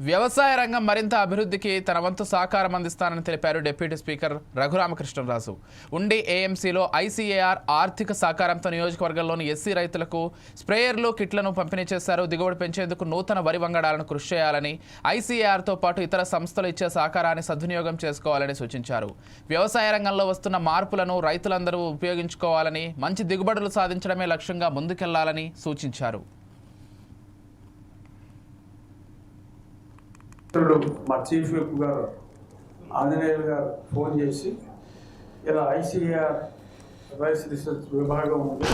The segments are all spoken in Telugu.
వ్యవసాయ రంగం మరింత అభివృద్ధికి తన వంతు సహకారం అందిస్తానని తెలిపారు డిప్యూటీ స్పీకర్ రఘురామకృష్ణరాజు. ఉండి ఏఎంసీలో ఐసీఏఆర్ ఆర్థిక సహకారంతో నియోజకవర్గంలోని ఎస్సీ రైతులకు స్ప్రేయర్లు, కిట్లను పంపిణీ చేశారు. దిగుబడి పెంచేందుకు నూతన వరి వంగడాలను కృషి చేయాలని, ఐసీఏఆర్తో పాటు ఇతర సంస్థలు ఇచ్చే సహకారాన్ని సద్వినియోగం చేసుకోవాలని సూచించారు. వ్యవసాయ రంగంలో వస్తున్న మార్పులను రైతులందరూ ఉపయోగించుకోవాలని, మంచి దిగుబడులు సాధించడమే లక్ష్యంగా ముందుకెళ్లాలని సూచించారు. మా చీఫ్ విప్ గారు ఆంజనేయులు గారు ఫోన్ చేసి ఇలా ఐసీఆర్ రైస్ రీసెర్చ్ విభాగం ఉంది,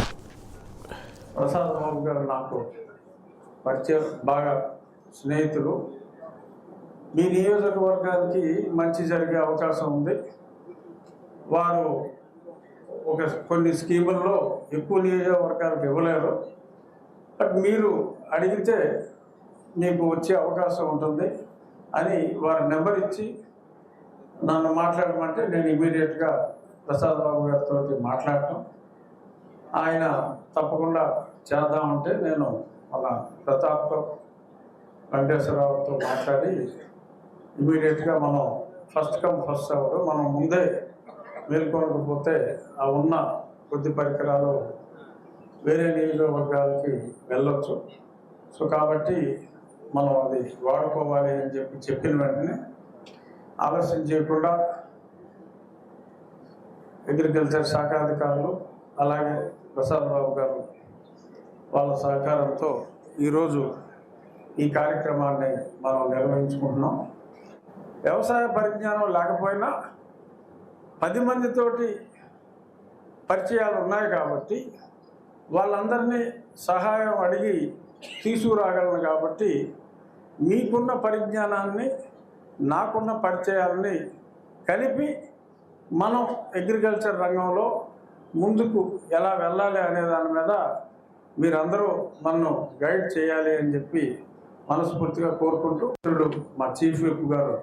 ప్రసాద్ బాబు గారు నాకు పరిచయం, బాగా స్నేహితులు, మీ నియోజకవర్గానికి మంచి జరిగే అవకాశం ఉంది. వారు కొన్ని స్కీముల్లో ఎక్కువ నియోజకవర్గాలకు ఇవ్వలేరు, బట్ మీరు అడిగితే మీకు వచ్చే అవకాశం ఉంటుంది అని వారి నెంబర్ ఇచ్చి నన్ను మాట్లాడమంటే నేను ఇమీడియట్గా ప్రసాద్ బాబు గారితో మాట్లాడటం, ఆయన తప్పకుండా చేద్దామంటే నేను మన ప్రతాప్తో, వెంకటేశ్వరరావుతో మాట్లాడి ఇమీడియట్గా మనం ఫస్ట్ కమ్ ఫస్ట్ అవ్వడం, మనం ముందే మేల్కొనకపోతే ఆ ఉన్న కొద్ది పరికరాలు వేరే నియోజకవర్గాలకి వెళ్ళొచ్చు. సో కాబట్టి మనం అది వాడుకోవాలి అని చెప్పిన వెంటనే ఆలస్యం చేయకుండా అగ్రికల్చర్ శాఖ అధికారులు అలాగే ప్రసాద్ బాబు గారు వాళ్ళ సహకారంతో ఈరోజు ఈ కార్యక్రమాన్ని మనం నిర్వహించుకుంటున్నాం. వ్యవసాయ పరిజ్ఞానం లేకపోయినా 10 మందితోటి పరిచయాలు ఉన్నాయి కాబట్టి వాళ్ళందరినీ సహాయం అడిగి తీసుకురాగలను. కాబట్టి మీకున్న పరిజ్ఞానాన్ని, నాకున్న పరిచయాలని కలిపి మనం అగ్రికల్చర్ రంగంలో ముందుకు ఎలా వెళ్ళాలి అనే దాని మీద మీరందరూ నన్ను గైడ్ చేయాలి అని చెప్పి మనస్ఫూర్తిగా కోరుకుంటూ మా చీఫ్ విప్ గారు